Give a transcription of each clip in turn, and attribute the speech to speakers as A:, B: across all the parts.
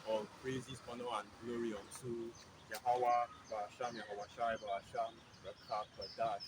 A: all praises, honor, and glory unto Yahweh, Barasham, Yahweh Barasham, Rakak, Badash.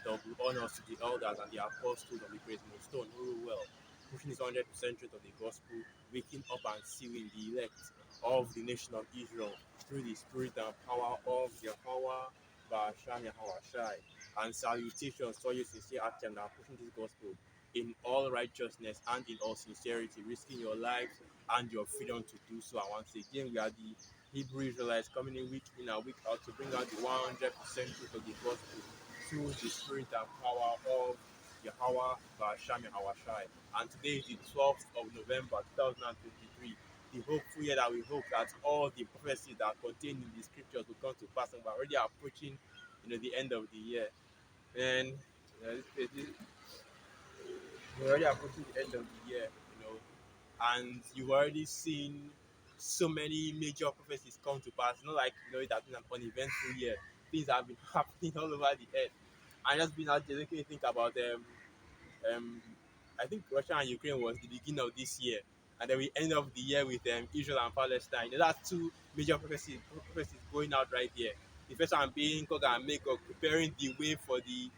A: Double honors to the elders and the apostles of the great millstone who rule well, pushing his 100% truth of the gospel, waking up and sealing the elect of the nation of Israel through the spirit and power of Yahweh, Barasham, Yahweh. And salutations to all you sincere actors that are pushing this gospel in all righteousness and in all sincerity, risking your lives and your freedom to do so. And once again, we are the Hebrew Israelites coming in week in and week out to bring out the 100% truth of the gospel through the spirit and power of Yahweh, Basham Yahweh. And today is the 12th of November 2023. The hopeful year that we hope that all the prophecies that are contained in the scriptures will come to pass, and we're already approaching, the end of the year. And we're already approaching the end of the year, and you've already seen so many major prophecies come to pass. Not like it has been an uneventful year. Things have been happening all over the earth. And just been out there making me think about um I think Russia and Ukraine was the beginning of this year. And then we end up the year with Israel and Palestine. That's two major prophecies going out right here. The first one being Gog and Magog preparing the way for the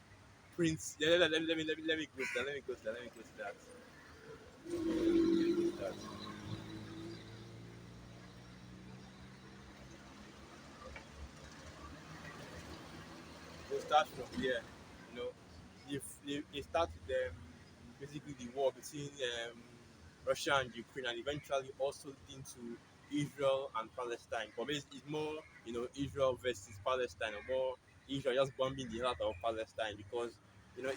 A: prince. Let me go to that. We'll start from here. You know, if they start with basically the war between Russia and Ukraine, and eventually also leading to Israel and Palestine. But basically, it's more Israel versus Palestine, or more Israel just bombing the hell out of Palestine, because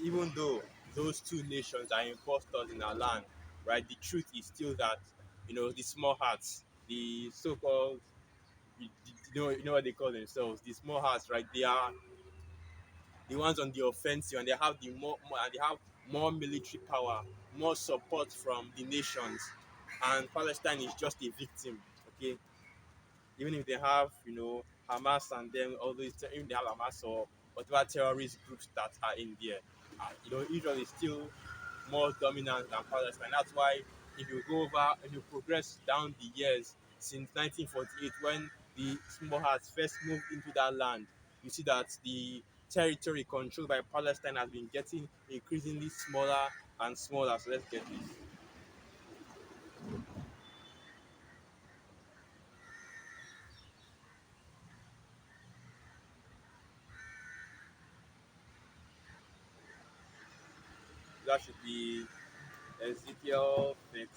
A: even though those two nations are impostors in our land, right? The truth is still that the small hearts, the so-called you know what they call themselves, the small hearts, right? They are the ones on the offensive, and they have more military power, more support from the nations, and Palestine is just a victim. Okay, even if they have Hamas and then all these, even they have Hamas or whatever terrorist groups that are in there, Israel is still more dominant than Palestine. That's why if you progress down the years since 1948, when the small hearts first moved into that land, you see that the territory controlled by Palestine has been getting increasingly smaller and smaller. So let's get this. That should be Ezekiel 38.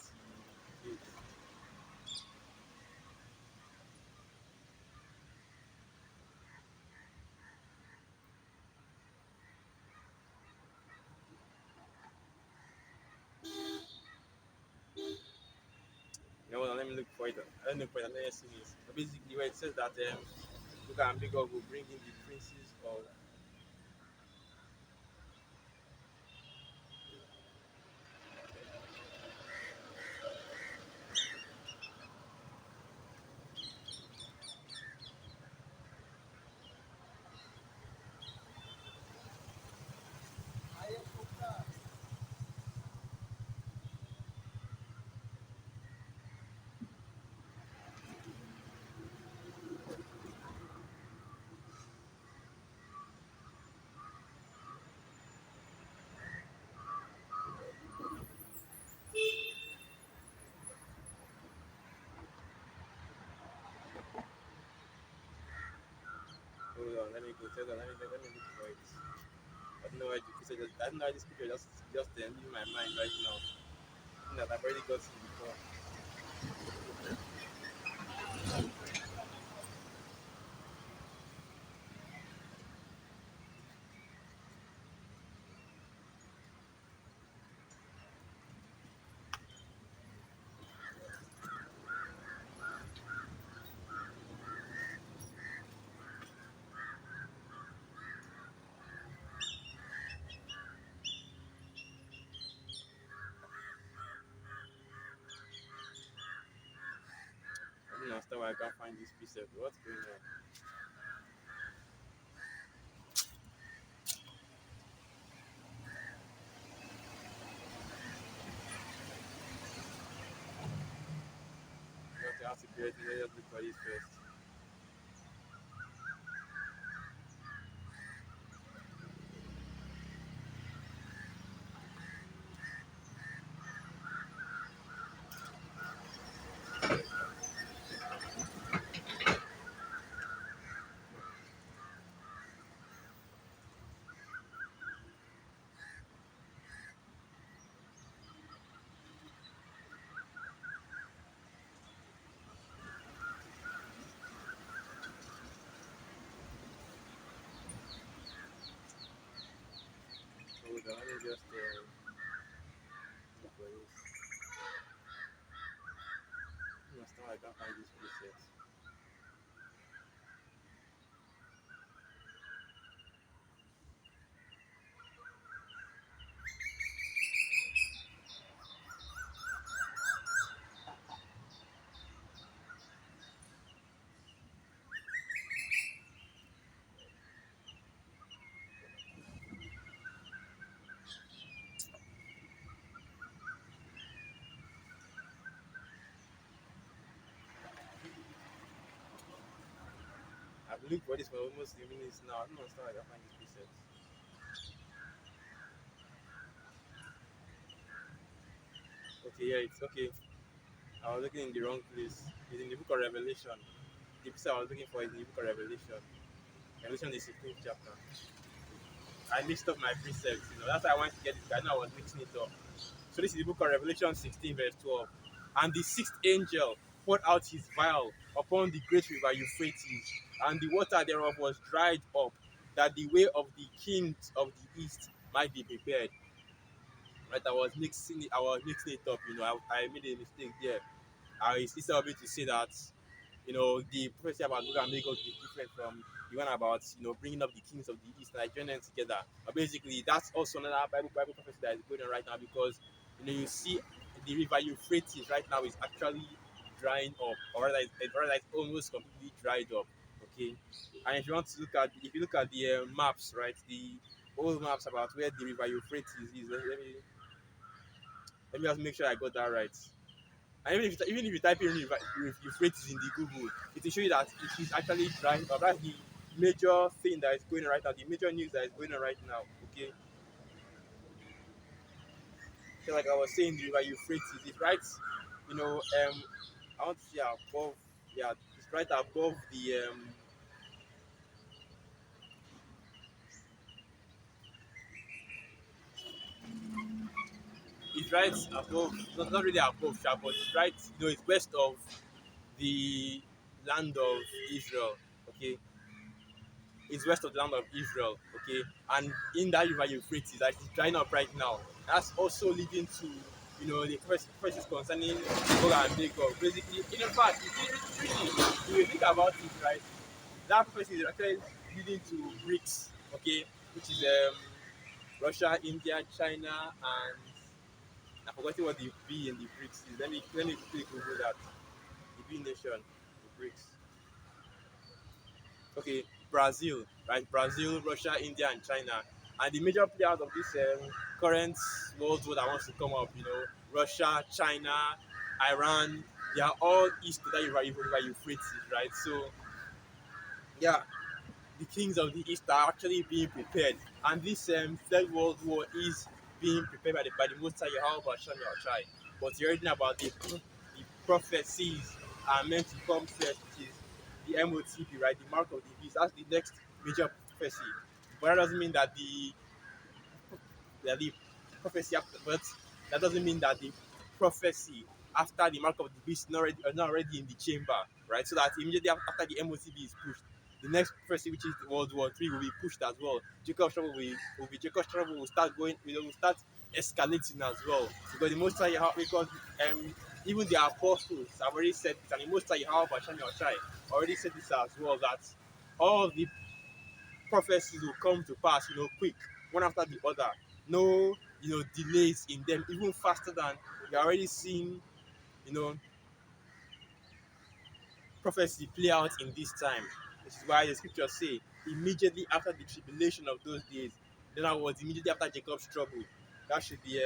A: Let me look for it. Let me look for it. Let me see this. So basically, where it says that look at big God will bring in the princes of. Hold on, let me go. Hold on, let me look for it. I don't know why I don't know why this picture just leaving my mind right now. That I've already got seen before. I don't understand why I can't find this piece of what's going on. have to create. Let us look for this first. Hold on, let me just look for this. Now I can't find this preset. I've looked for this for almost 3 minutes now. I don't understand why I can't find this preset. Okay, yeah, it's okay. I was looking in the wrong place. It's in the book of Revelation. The piece I was looking for is in the book of Revelation. Revelation is the 16th chapter. I mixed up my precepts, That's why I wanted to get it. I know I was mixing it up. So this is the book of Revelation 16, verse 12. And the sixth angel poured out his vial upon the great river Euphrates, and the water thereof was dried up, that the way of the kings of the east might be prepared. Right, I was mixing it up, I made a mistake there. Instead of me to say that the prophecy about Gog and Magog is different from the one about bringing up the kings of the east and like joining them together. But basically, that's also another Bible prophecy that is going on right now because you see the river Euphrates right now is actually drying up, or rather it's almost completely dried up. Okay, and if you look at the maps, right, the old maps about where the river Euphrates is. Let me just make sure I got that right. And even if you type in Euphrates in the Google, it will show you that it is actually drying up. That's the major thing that is going on right now, the major news that is going on right now. Okay. So like I was saying, the river Euphrates is right, I want to say above, yeah, it's right above it's right above, not really above, but it's right, it's west of the land of Israel. Okay, is west of the land of Israel, okay? And in that river Euphrates, that is drying up right now. That's also leading to, the questions concerning Gog and Magog. Basically, in fact, if you think about it, right, that prophecy is actually leading to BRICS, okay, which is Russia, India, China, and I forgot what the B in the BRICS is. Let me quickly Google that. The B nation, the BRICS. Okay, Brazil, right? Brazil, Russia, India, and China. And the major players of this current world war that wants to come up, Russia, China, Iran, they are all east to that river Euphrates, right? So, yeah, the kings of the east are actually being prepared. And this third world war is being prepared by the Most High Yahweh Hashem Yahweh. But you're reading about the prophecies are meant to come first, which is the MOTP, right? The mark of the beast. That's the next major prophecy. But that doesn't mean that the prophecy after, but that doesn't mean that the prophecy after the mark of the beast not already in the chamber, right? So that immediately after the MOTB is pushed, the next prophecy, which is World War III, will be pushed as well. Jacob's trouble will start going, will start escalating as well. Because the most High, because even the apostles have already said this, and the most High already said this as well, that all the prophecies will come to pass, quick, one after the other. No, delays in them, even faster than you're already seeing, you know, prophecy play out in this time. This is why the scriptures say, immediately after the tribulation of those days, then I was immediately after Jacob's trouble. That should be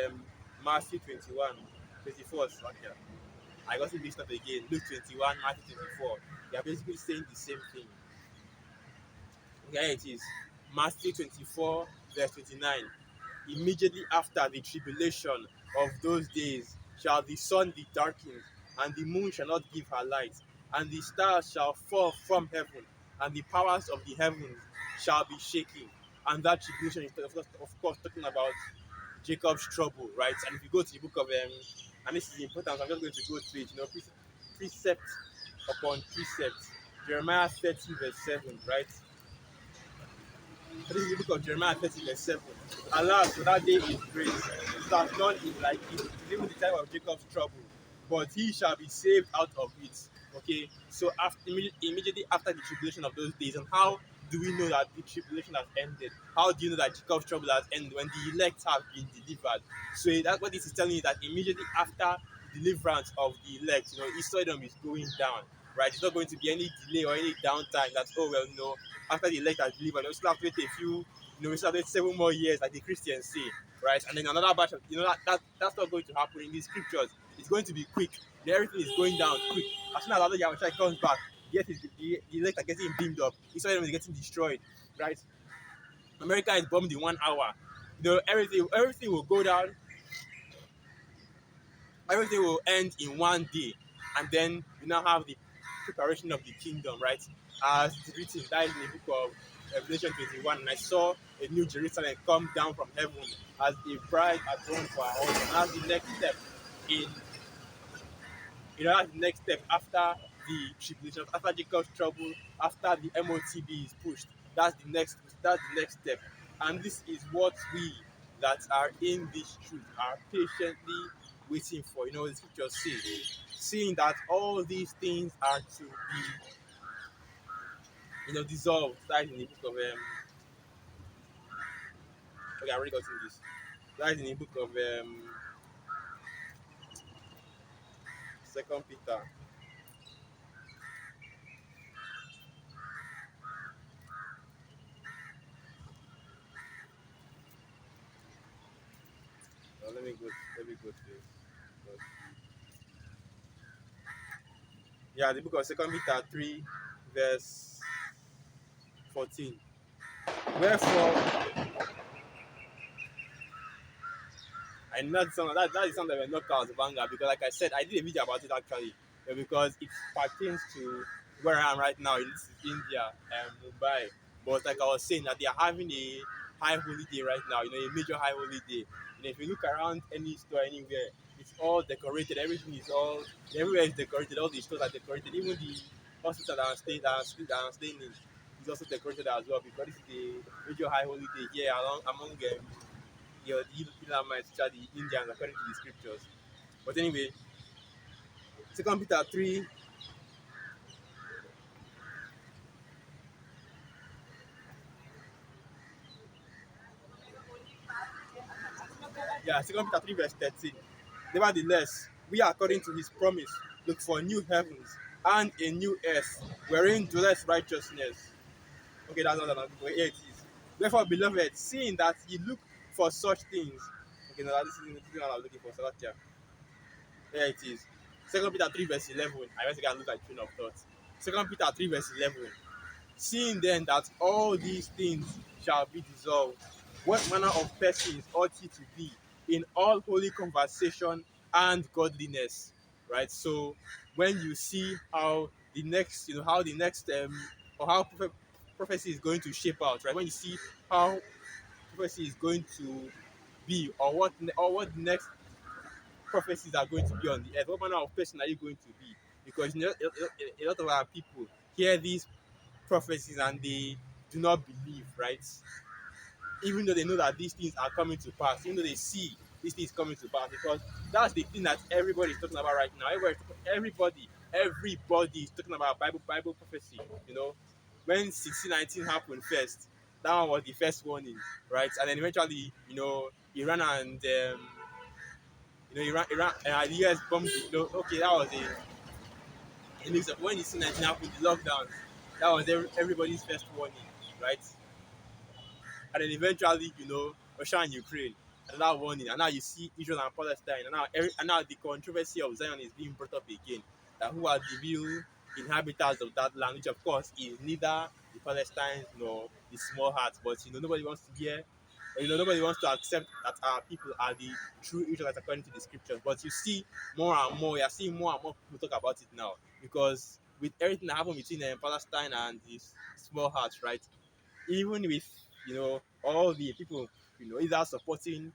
A: Matthew 21, 24. Right here. I got it mixed up again. Luke 21, Matthew 24. They are basically saying the same thing. Okay, it is Matthew 24, verse 29. Immediately after the tribulation of those days shall the sun be darkened, and the moon shall not give her light, and the stars shall fall from heaven, and the powers of the heavens shall be shaken. And that tribulation is, of course, talking about Jacob's trouble, right? And if you go to the book of, and this is important, so I'm just going to go to it, precept upon precept. Jeremiah 30, verse 7, right? This is the book of Jeremiah 30, verse 7. Alas, for that day is great. It has not been like it. It is even the time of Jacob's trouble. But he shall be saved out of it. Okay? So immediately after the tribulation of those days, and how do we know that the tribulation has ended? How do you know that Jacob's trouble has ended when the elect have been delivered? So that's what this is telling you, that immediately after the deliverance of the elect, Israel is going down. Right? It's not going to be any delay or any downtime that, oh well, after the elect has delivered, we still have to wait a few, we still have to wait 7 more years, like the Christians say, right? And then another batch of, that's not going to happen in the scriptures. It's going to be quick. Everything is going down quick. As soon as Allah Yahweh comes back, the elect are getting beamed up. Israel is getting destroyed, right? America is bombed in 1 hour. Everything will go down. Everything will end in one day, and then you now have the preparation of the kingdom, right? As written, that is in the book of Revelation 21. And I saw a new Jerusalem come down from heaven as a bride adorned for her husband. That's the next step in, that's the next step after the tribulation, after Jacob's trouble, after the MOTB is pushed. That's the next step. And this is what we that are in this truth are patiently waiting for. The scriptures say, seeing that all these things are to be, dissolved. That is in the book of okay, I already got in this. That is in the book of Second Peter. Let me go to this. Yeah, the book of Second Peter 3, verse 14. Wherefore, I know that is something that will knock out of anger, because, like I said, I did a video about it actually, because it pertains to where I am right now. This is India and Mumbai. But like I was saying, that they are having a high holiday right now. A major high holiday. If you look around any store anywhere, it's all decorated. Everywhere is decorated. All the stores are decorated. Even the hospital that I'm staying in is also decorated as well, because this is the major high holiday here among the Elamites, which are the Indians, according to the scriptures. But anyway, Second Peter 3. Yeah, Second Peter 3, verse 13. Nevertheless, we are, according to his promise, look for new heavens and a new earth, wherein dwelleth righteousness. Okay, that's not another way. Here it is. Therefore, beloved, seeing that ye look for such things. Okay, now this is what I'm looking for. So that's, yeah. Here it is. Second Peter 3, verse 11. I went to go and look at train of thought. Second Peter 3, verse 11. Seeing then that all these things shall be dissolved, what manner of persons ought ye to be in all holy conversation and godliness? Right? So when you see how the next, or how prophecy is going to shape out, right? When you see how prophecy is going to be, or what the next prophecies are going to be on the earth, what manner of person are you going to be? Because a lot of our people hear these prophecies and they do not believe, right? Even though they know that these things are coming to pass, even though they see these things coming to pass, because that's the thing that everybody is talking about right now. Everybody is talking about Bible prophecy. When 1619 happened first, that one was the first warning, right? And then eventually, Iran and the US bombed. Okay, that was a mix of when 1619 happened, the lockdown. That was everybody's first warning, right? And then eventually, Russia and Ukraine. another warning, and now you see Israel and Palestine, and now the controversy of Zion is being brought up again. That who are the real inhabitants of that land, which of course is neither the Palestinians nor the small hearts. But nobody wants to hear, or nobody wants to accept that our people are the true Israelites according to the scriptures. But you see more and more, you're seeing more and more people talk about it now because with everything that happened between Palestine and the small hearts, right? Even with all the people either supporting,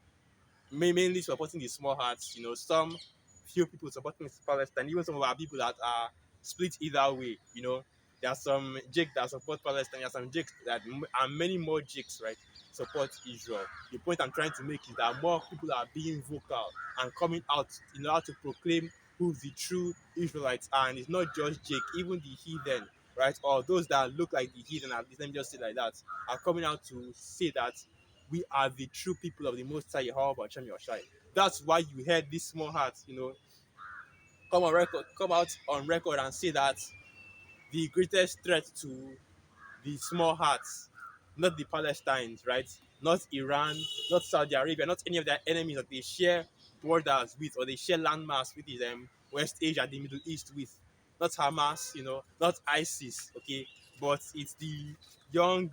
A: mainly supporting the small hearts. Some few people supporting Palestine, even some of our people that are split either way. There are some Jakes that support Palestine, there are some Jakes that, and many more Jakes, right, support Israel. The point I'm trying to make is that more people are being vocal and coming out in order to proclaim who the true Israelites are. And it's not just Jake, even the heathen, right, or those that look like the heathen, at least let me just say like that, are coming out to say that we are the true people of the Most High Jehovah Hashem Yoshai. That's why you heard this small heart, come out on record and say that the greatest threat to the small hearts, not the Palestinians, right? Not Iran, not Saudi Arabia, not any of their enemies that they share borders with or they share landmass with is West Asia, the Middle East with. Not Hamas, not ISIS, okay? But it's the young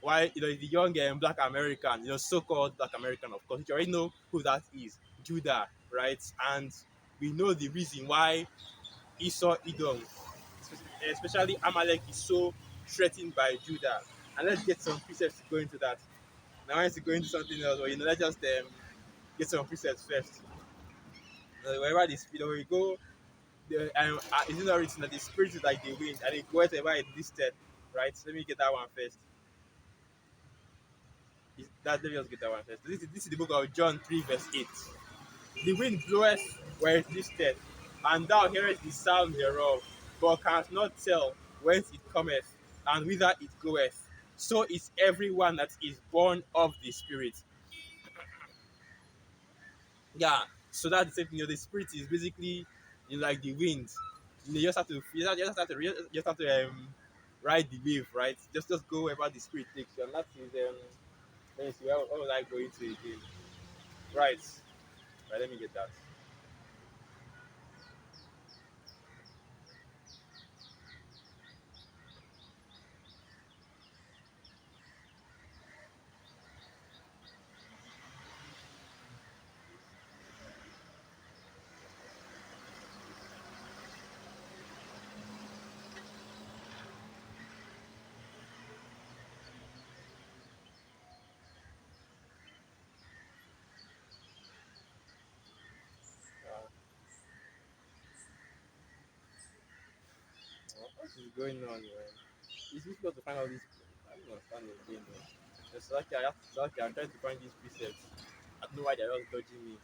A: why the young black American, so-called black American, of course, you already know who that is, Judah, right? And we know the reason why Esau, Edom, especially Amalek, is so threatened by Judah. And let's get some precepts to go into that. Now, I want to go into something else, but let's just get some precepts first. Wherever this, we go, is it not written that the spirit is like the wind and it goes wherever it listed, right? So let me get that one first. Let me just get that one first. This is the book of John 3, verse 8. The wind bloweth where it listeth, and thou hearest the sound thereof, but canst not tell whence it cometh, and whither it goeth. So is everyone that is born of the Spirit. Yeah, so that's the same thing. The Spirit is basically like the wind. You just have to, ride the wave, right? Just go wherever the Spirit takes you, and that is let me see, where was I going to again? Right. Right, let me get that. Uh, what is going on, man? It's difficult to find all these. I don't understand the game, man. I'm trying to find these presets. I don't know why they're just dodging me.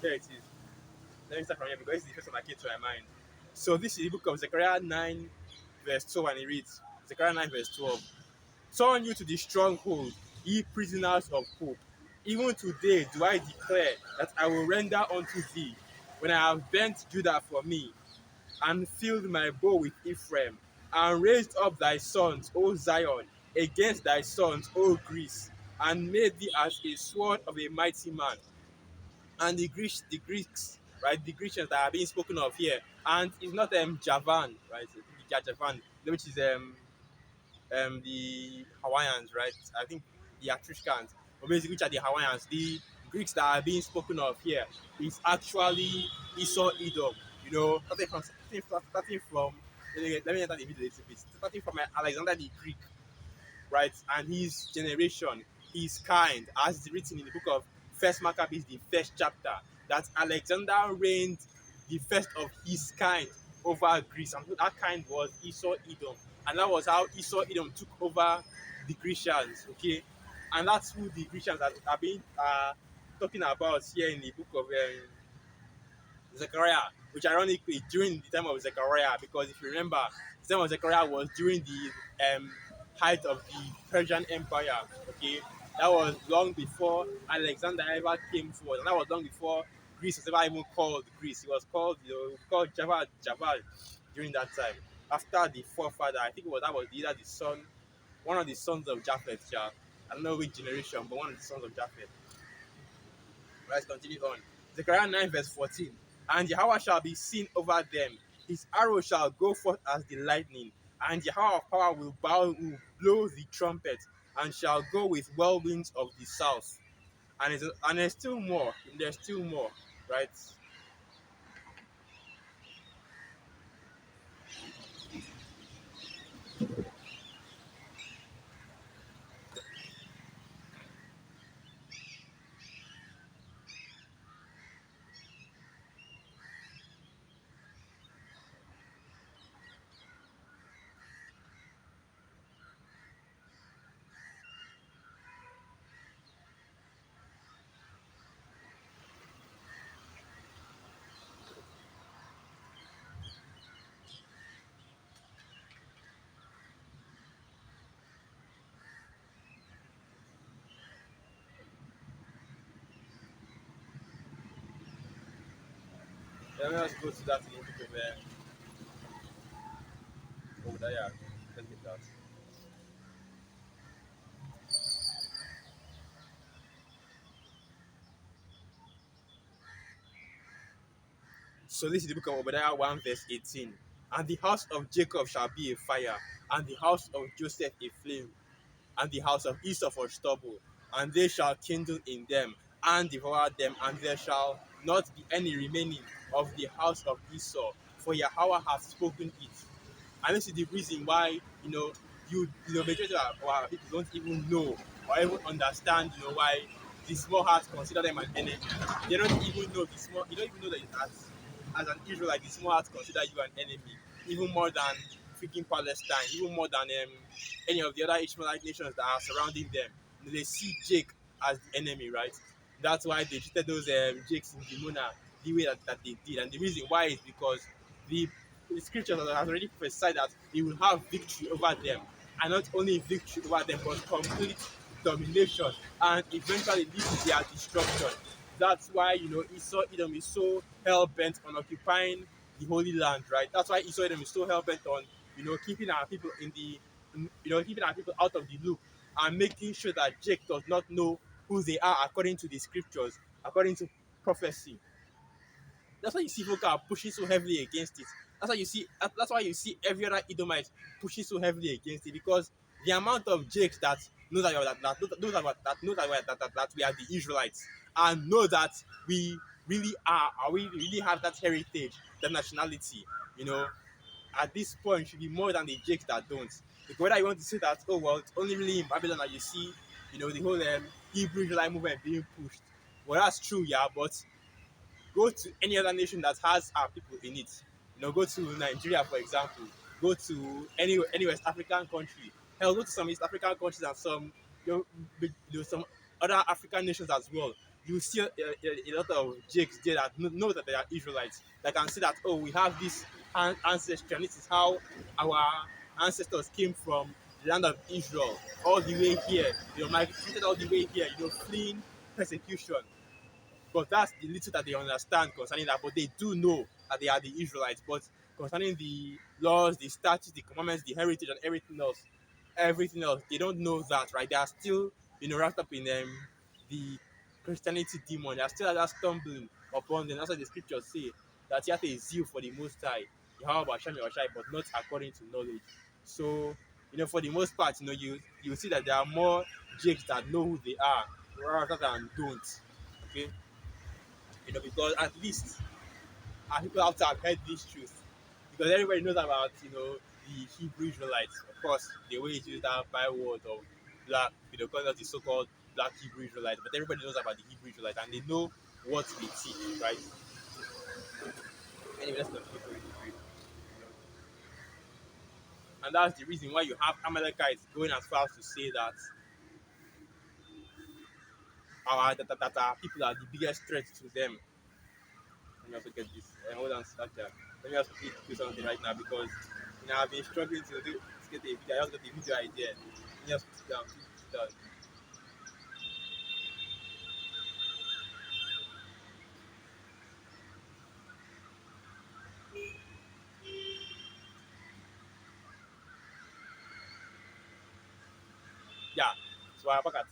A: There it is. Let me start from here because this is the first one that came to my mind. So this is the book of Zechariah 9, verse 12, and it reads, Zechariah 9, verse 12. Turn you to the stronghold, ye prisoners of hope. Even today do I declare that I will render unto thee, when I have bent Judah for me, and filled my bow with Ephraim, and raised up thy sons, O Zion, against thy sons, O Greece, and made thee as a sword of a mighty man. And the Greeks, right, the Grecians that are being spoken of here, and it's not Javan, right, Javan, which is the Hawaiians, right? I think the Etruscans, but basically, which are the Hawaiians. The Greeks that are being spoken of here is actually Esau, Edom. Starting from let me enter the middle a little bit. Starting from Alexander the Greek, right? And his generation, his kind, as it's written in the book of First Maccabees, the first chapter, that Alexander reigned the first of his kind over Greece, and that kind was Esau Edom, and that was how Esau Edom took over the Grecians. Okay, and that's who the Grecians are being talking about here in the book of Zechariah, which ironically during the time of Zechariah, because if you remember, the time of Zechariah was during the height of the Persian Empire. Okay, that was long before Alexander ever came forward, and that was long before Greece was ever even called Greece. It was called, called Java during that time. After the forefather, I think that was either the son, one of the sons of Japheth. Yeah. I don't know which generation, but one of the sons of Japheth. Let's continue on. Zechariah 9, verse 14. And Yahweh shall be seen over them. His arrow shall go forth as the lightning, and Yahweh of power will blow the trumpet, and shall go with whirlwinds of the south. And there's still more. There's still more, right? Let us go to that in the book of Obadiah. Let's get that. So this is the book of Obadiah 1, verse 18. And the house of Jacob shall be a fire, and the house of Joseph a flame, and the house of Esau for stubble, and they shall kindle in them and devour them, and there shall not be any remaining of the house of Esau, for Yahweh hath spoken it. And this is the reason why, majority of our people don't even know or even understand, why the small hearts consider them an enemy. They don't even know you don't even know that as an Israelite, the small hearts consider you an enemy, even more than freaking Palestine, even more than any of the other Ishmaelite nations that are surrounding them. They see Jake as the enemy, right? That's why they treated those Jakes in Dimona the way that they did. And the reason why is because the the scripture has already prophesied that he will have victory over them, and not only victory over them, but complete domination, and eventually lead to their destruction. That's why Esau Edom is so hell bent on occupying the Holy Land, right? That's why Esau Edom is so hell bent on keeping our people keeping our people out of the loop, and making sure that Jake does not know who they are according to the scriptures, according to prophecy. That's why you see folk are pushing so heavily against it. That's why you see every other Edomite pushing so heavily against it, because the amount of Jakes that know that we are the Israelites, and know that we we really have that heritage, that nationality, you know, at this point should be more than the Jakes that don't. Because whether you want to say that, oh well, it's only really in Babylon that you see, the whole Hebrew Israelite movement being pushed. Well, that's true, yeah, but go to any other nation that has our people in it. Go to Nigeria, for example. Go to any West African country. Hell, go to some East African countries and some some other African nations as well. You see a lot of Jakes there that know that they are Israelites. They can see that, oh, we have this ancestry, and this is how our ancestors came from the land of Israel all the way here. Migrated all the way here. Fleeing persecution. But that's the little that they understand concerning that. But they do know that they are the Israelites. But concerning the laws, the statutes, the commandments, the heritage, and everything else, they don't know that, right? They are still, wrapped up in the Christianity demon. They are still just stumbling upon them. That's what the scriptures say, that you have a zeal for the Most High, Yahweh Hashem Yahushai, but not according to knowledge. So, for the most part, you see that there are more Jakes that know who they are rather than don't. Okay, because at least our people have to have heard this truth. Because everybody knows about, the Hebrew Israelites. Of course, they always use that byword of black, call us the so-called black Hebrew Israelites, but everybody knows about the Hebrew Israelites and they know what they teach, right? Anyway, let's continue going to read. And that's the reason why you have Amalekites going as far as to say that our people are the biggest threat to them. Let me also get this. Hold on, Snapchat. Let me also do something right now because I've been struggling to get a video. I just got a video idea. Let me just put it down. Put it down. Yeah. So I back at it.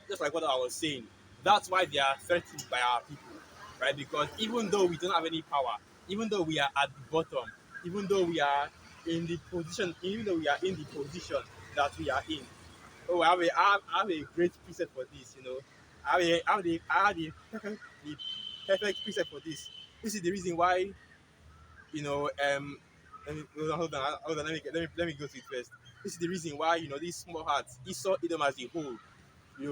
A: Just like what I was saying. That's why they are threatened by our people, right? Because even though we don't have any power, even though we are at the bottom, even though we are in the position, even though we are in the position that we are in. Oh, I have a great preset for this. The perfect preset for this. This is the reason why you know let me go to it first. This is the reason why these small hearts, Esau, Edom as a whole,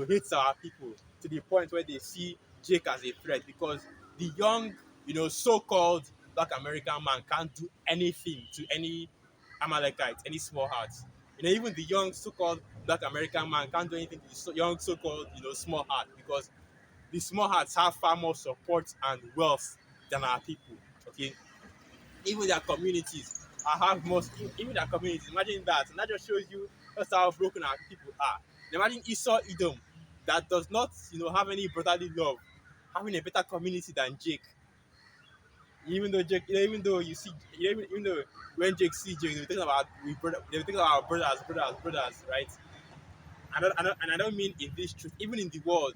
A: hates our people to the point where they see Jake as a threat because the young, so-called Black American man can't do anything to any Amalekite, any small hearts. Even the young so-called Black American man can't do anything to the young so-called, small heart because the small hearts have far more support and wealth than our people. Okay, even their communities have most even their communities. Imagine that, and that just shows you just how broken our people are. Imagine Esau Edom that does not have any brotherly love having a better community than Jake. Even though Jake, even though you see, even though when Jake see Jake, they think about our brothers, right? And I don't mean in this truth, even in the world,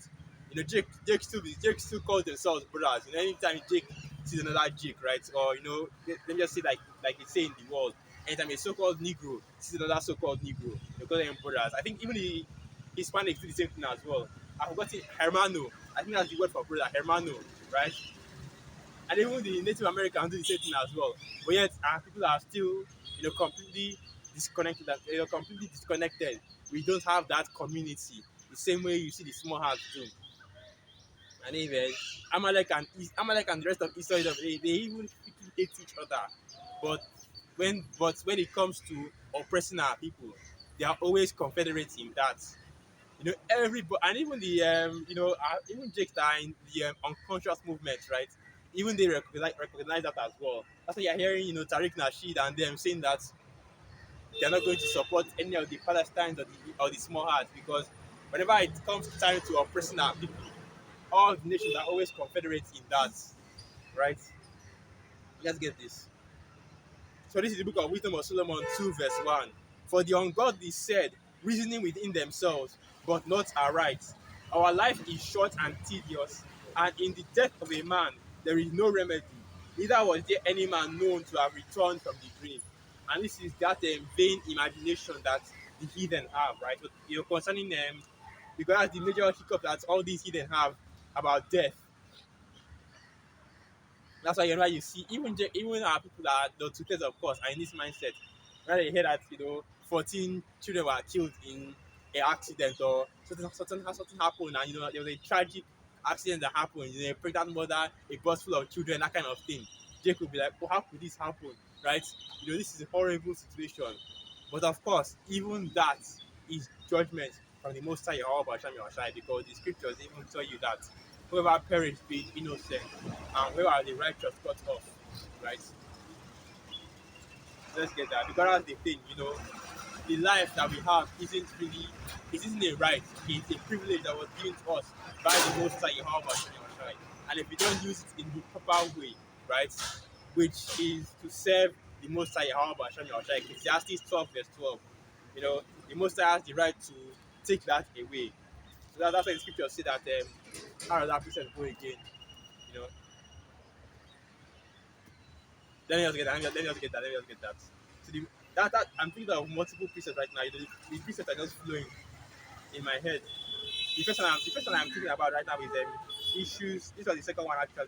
A: Jake still calls themselves brothers. Anytime Jake sees another Jake, right? Or let me just say like they say in the world, anytime a so-called Negro sees another so-called Negro, they call them brothers. I think even the Hispanics do the same thing as well. I forgot it, hermano. I think that's the word for brother, hermano, right? And even the Native Americans do the same thing as well. But yet our people are still, completely disconnected. Completely disconnected. We don't have that community the same way you see the small hearts do. And even Amalek and the rest of Israel, they even freaking hate each other. But when it comes to oppressing our people, they are always confederate in that. Everybody, and even the even Jakes that are in the unconscious movement, right? Even they recognize that as well. That's why you're hearing Tariq Nasheed and them saying that they're not going to support any of the Palestinians or the small hearts because whenever it comes to time to oppressing our people, all the nations are always confederate in that, right? Let's get this. So this is the book of Wisdom of Solomon 2 verse 1. For the ungodly said, reasoning within themselves, but not aright. Our life is short and tedious, and in the death of a man there is no remedy. Neither was there any man known to have returned from the grave. And this is that vain imagination that the heathen have, right? But, concerning them, because that's the major hiccup that all these heathen have about death. That's why you see even our people that are the tutors, of course, are in this mindset. When they hear that 14 children were killed in an accident or something happened, and there was a tragic accident that happened. A pregnant mother, a bus full of children, that kind of thing. Jake will be like, "Oh, how could this happen?" Right? This is a horrible situation. But of course, even that is judgment from the Most High Yahweh Hashem Yahushai, because the scriptures even tell you that whoever perished being innocent and whoever the righteous cut off, right? Let's get that, because that's the thing, the life that we have isn't a right, it's a privilege that was given to us by the Most High Yahweh Hashem Yahushai. And if we don't use it in the proper way, right, which is to serve the Most High Yahweh Hashem Yahushai, Ecclesiastes 12 verse 12, the Most High has the right to take that away. So that's why the scripture say that how does that person go again? You know, let me just get that. So that I'm thinking of multiple precepts right now. The precepts are just flowing in my head. The first one I'm thinking about right now is issues. This was the second one actually.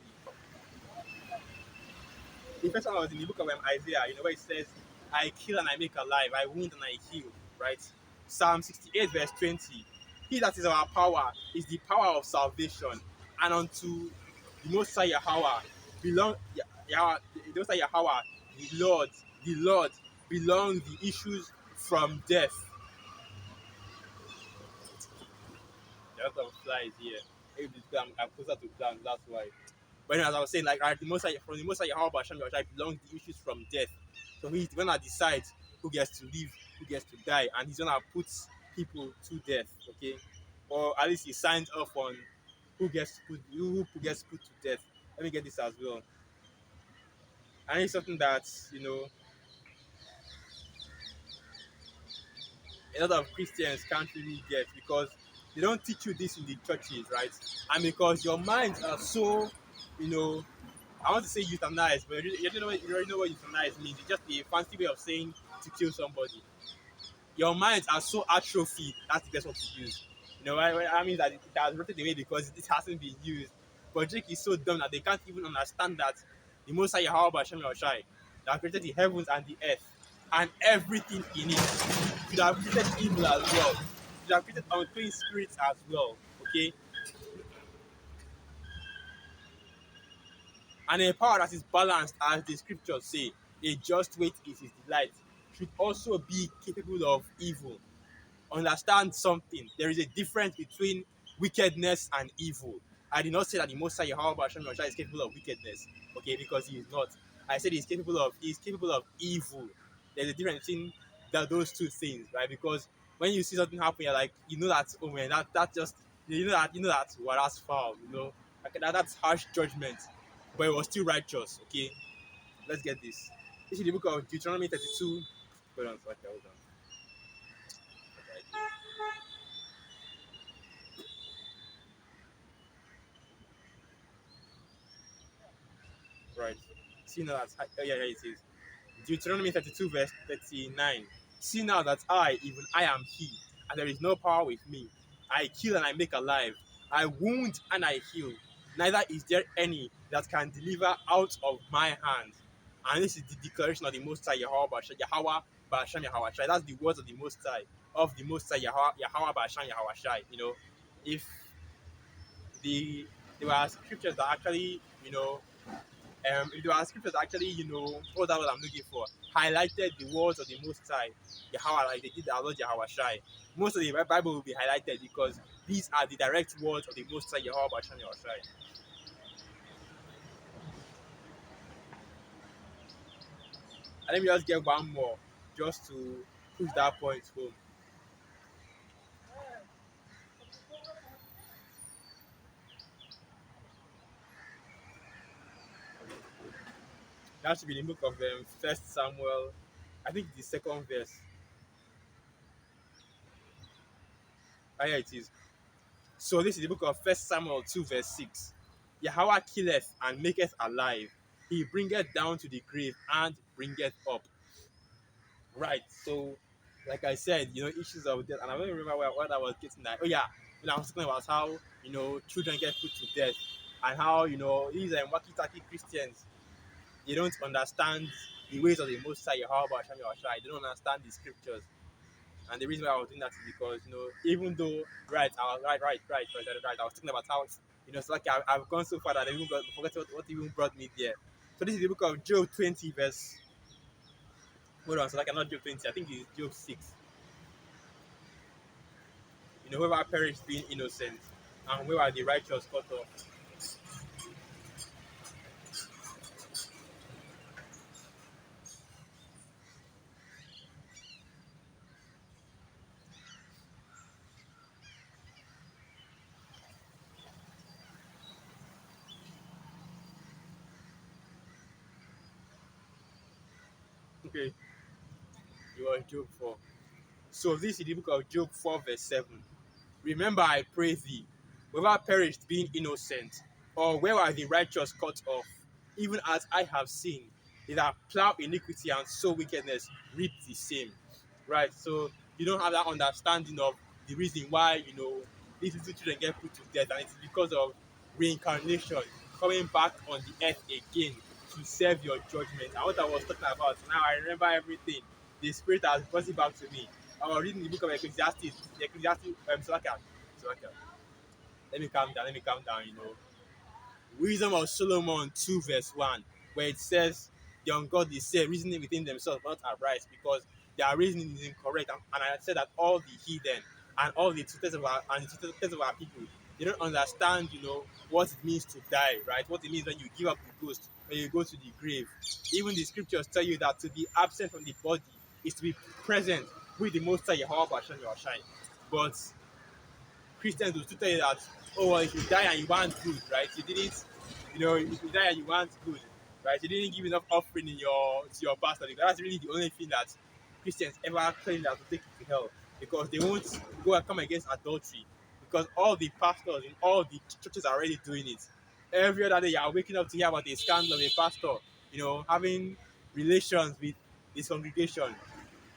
A: The first one was in the book of Isaiah, where it says, I kill and I make alive, I wound and I heal, right? Psalm 68, verse 20. He that is our power is the power of salvation, and unto the Most High Yahweh belong, the Most High Yahweh, the Lord belong the issues from death. There are a lot of flies here. Maybe because I'm closer to plants, that's why. But as I was saying, like, right, from the Most High Yahweh Hashem Yahweh belongs the issues from death. So he's the one that decides who gets to live, who gets to die, and he's gonna put people to death, okay? Or at least he signs off on who gets put to death. Let me get this as well. And it's something that a lot of Christians can't really get because they don't teach you this in the churches, right? And because your minds are so, you know, I want to say euthanize, but you already know what euthanize means. It's just a fancy way of saying to kill somebody. Your minds are so atrophied, that's the best word to use. I mean that it has rotted away because it hasn't been used. But Jake is so dumb that they can't even understand that the Most High Yahweh Hashem Yoshai that created the heavens and the earth and everything in it should have created evil as well. Should have created unclean spirits as well. Okay? And a power that is balanced, as the scriptures say, a just weight is his delight, should also be capable of evil. Understand something. There is a difference between wickedness and evil. I did not say that the Most High Yahweh is capable of wickedness, okay, because he is not. I said he is capable of evil. There's a difference between those two things, right? Because when you see something happen, you're like, oh man, that just, well, that's foul, like, that's harsh judgment, but it was still righteous, okay. Let's get this. This is the book of Deuteronomy 32. Hold on, hold on. Right. See now that yeah, it is. Deuteronomy 32, verse 39. See now that I, even I am he, and there is no power with me. I kill and I make alive. I wound and I heal. Neither is there any that can deliver out of my hand. And this is the declaration of the Most High Yahweh Ba'ashem Yahweh Shai. That's the words of the Most High, Yahweh Ba'ashem Yahweh Shai. If there were scriptures that actually, if there are scriptures actually, what that what I'm looking for, highlighted the words of the Most High, Yahweh, like they did our Lord Yahweh Shai. Most of the Bible will be highlighted because these are the direct words of the Most High, Yahweh Basham Yahweh Shai. And let me just get one more, just to push that point home. That should be the book of First Samuel, I think the second verse. Ah, yeah, it is. So this is the book of First Samuel 2, verse 6. Yahweh killeth and maketh alive. He bringeth down to the grave and bringeth up. Right. So, like I said, issues of death, and I don't remember what I was getting at. Oh yeah, when I was talking about how children get put to death, and how these wacky-tacky Christians, they don't understand the ways of the Most High Yahweh Hashem Yahweh. They don't understand the scriptures. And the reason why I was doing that is because, even though, I was right. I was talking about how, it's like I've gone so far that I even forget what even brought me there. So this is the book of Job 20, verse. Hold on, so like I'm not Job 20, I think it's Job 6. Whoever perished being innocent, and where are the righteous cut off. Okay, it was Job 4. So this is the book of Job 4, verse 7. Remember, I pray thee, whoever perished being innocent, or where are the righteous cut off, even as I have seen, they that plow iniquity and sow wickedness reap the same. Right? So you don't have that understanding of the reason why, these little children get put to death, and it's because of reincarnation, coming back on the earth again to serve your judgment. And what I was talking about, now I remember everything. The Spirit has brought it back to me. I was reading the book of Ecclesiastes, Slovakia. Let me calm down, Wisdom of Solomon 2 verse 1, where it says, the ungodly say, reasoning within themselves, not arise, because their reasoning is incorrect. And I said that all the heathen and all the tutors of our people, they don't understand, what it means to die, right? What it means when you give up the ghost, when you go to the grave. Even the scriptures tell you that to be absent from the body is to be present with the Most High Yahweh Hashem Yahweh. But Christians will still tell you that, oh, well, if you die and you want good, right? You didn't, if you die and you want good, right? You didn't give enough offering to your pastor. Because that's really the only thing that Christians ever claim that will take you to hell, because they won't go and come against adultery, because all the pastors in all the churches are already doing it. Every other day, you are waking up to hear about a scandal of a pastor, having relations with his congregation.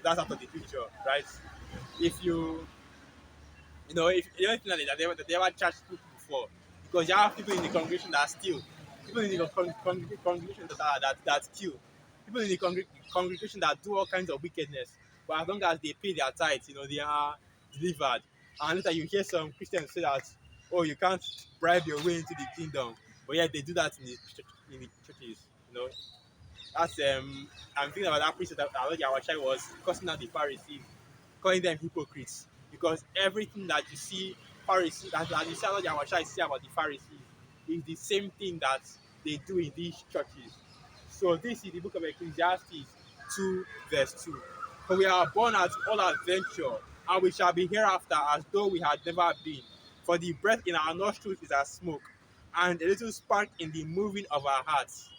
A: That's out of the picture, right? If you if the only thing that they ever charged people before, because you have people in the congregation that steal, people in the congregation that kill, people in the congregation that do all kinds of wickedness. But as long as they pay their tithes, they are delivered. And later you hear some Christians say that, oh, you can't bribe your way into the kingdom, but yet they do that in the churches. That's I'm thinking about that priest that our child was cussing out the Pharisees, calling them hypocrites, because everything that you see Pharisees that you see Allah Yahweh say about the Pharisees is the same thing that they do in these churches. So this is the book of Ecclesiastes 2 verse 2. For we are born at all adventure, and we shall be hereafter as though we had never been. For the breath in our nostrils is as smoke, and a little spark in the moving of our hearts.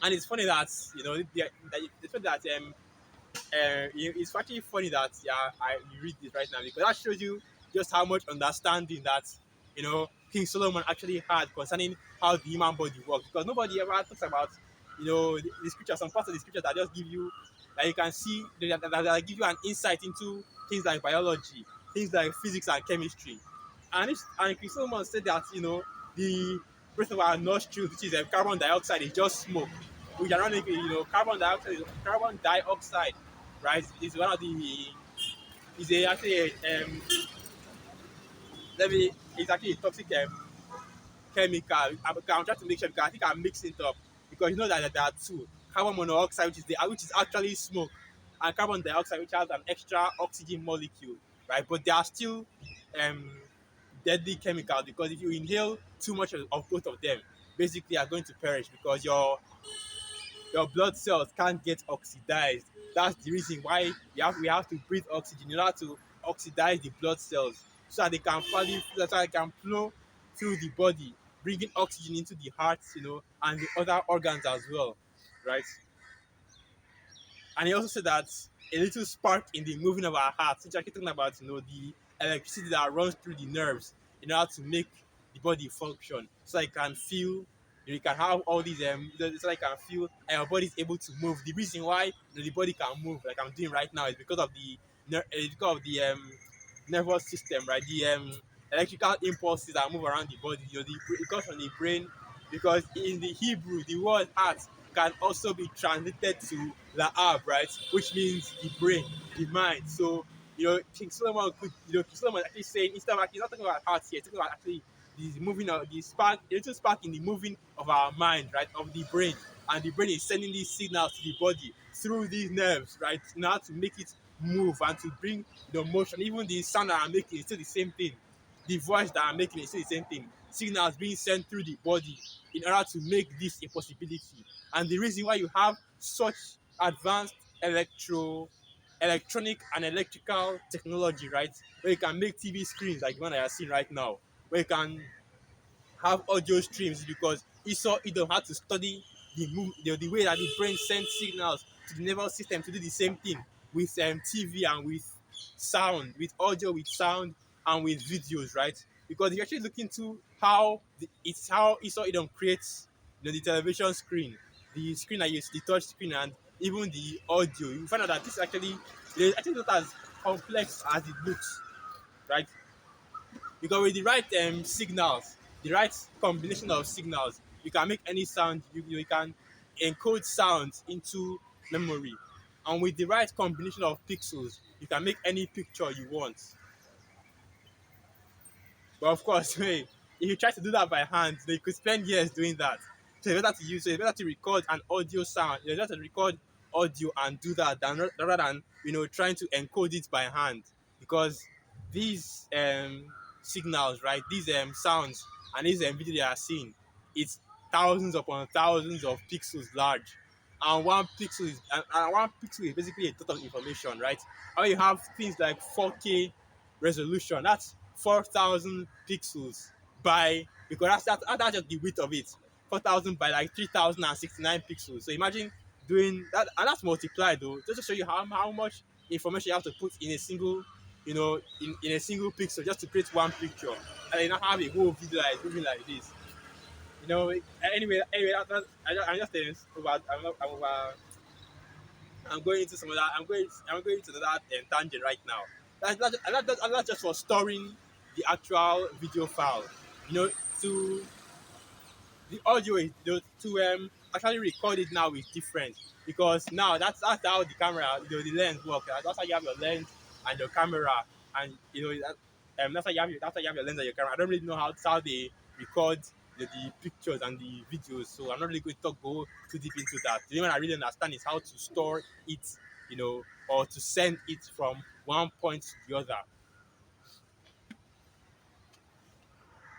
A: And it's funny that it's funny that it's actually funny that you read this right now, because that shows you just how much understanding that King Solomon actually had concerning how the human body works. Because nobody ever talks about the scriptures, some parts of the scriptures that just give you that you can see that give you an insight into things like biology, things like physics and chemistry. And King Solomon said that the breath of our nostrils, which is carbon dioxide, is just smoke. Which ironically, carbon dioxide, right? Is one of the is a actually a, let me it's actually a toxic chemical. I'm trying to make sure, because I think I'm mixing it up, because you know that there are two: carbon monoxide, which is actually smoke, and carbon dioxide, which has an extra oxygen molecule, right? But they are still um deadly chemicals, because if you inhale too much of both of them, basically you are going to perish, because your blood cells can't get oxidized. That's the reason why we have to breathe oxygen in order to oxidize the blood cells, so that they can flow through the body, bringing oxygen into the heart, and the other organs as well, right? And he also said that a little spark in the moving of our hearts, which are talking about, the electricity that runs through the nerves in order to make the body function, so I can feel, you can have all these, so I can feel and your body is able to move. The reason why the body can move like I'm doing right now is because of the nervous system, right? The electrical impulses that move around the body. It comes from the brain, because in the Hebrew, the word heart can also be translated to La'ab, right? Which means the brain, the mind. So, King Solomon actually saying, instead of, he's not talking about hearts here, he's talking about actually the moving of the spark, a little spark in the moving of our mind, right? Of the brain. And the brain is sending these signals to the body through these nerves, right? In order to make it move and to bring motion. Even the sound that I'm making is still the same thing. The voice that I'm making is still the same thing. Signals being sent through the body in order to make this a possibility. And the reason why you have such advanced electronic and electrical technology, right? Where you can make TV screens like the one I have seen right now, where you can have audio streams, because Esau Edom had to study the way that the brain sends signals to the nervous system to do the same thing with TV and with sound, with audio, with sound, and with videos, right? Because if you actually look into it's how Esau Edom creates the television screen, the screen that you see, the touch screen, and even the audio, you find out that this is actually not as complex as it looks, right? Because with the right signals, the right combination of signals, You can make any sound. You can encode sounds into memory, and with the right combination of pixels, you can make any picture you want. But of course, hey, if you try to do that by hand, then you could spend years doing that. So it's better to use. So it's better to record an audio sound. It's better to record audio and do that than rather than trying to encode it by hand, because these signals, right? These sounds and these video they are seeing, it's thousands upon thousands of pixels large, and one pixel is basically a total of information, right? How you have things like 4K resolution. That's 4,000 pixels by, because that's just the width of it. 4,000 by like 3,069 pixels. So imagine doing that, and that's multiplied though, just to show you how much information you have to put in a single, in a single pixel just to create one picture. And you now have a whole video that is moving like this. Anyway, I'm just saying about, I'm going into some of that. I'm going into that tangent right now. That's just for storing the actual video file. You know, to the audio is, to actually record it now is different, because now that's how the camera, the lens works. That's how you have your lens and your camera, and that's how you have your lens and your camera. I don't really know how they record the pictures and the videos, so I'm not really going to go too deep into that. The only one I really understand is how to store it, or to send it from one point to the other.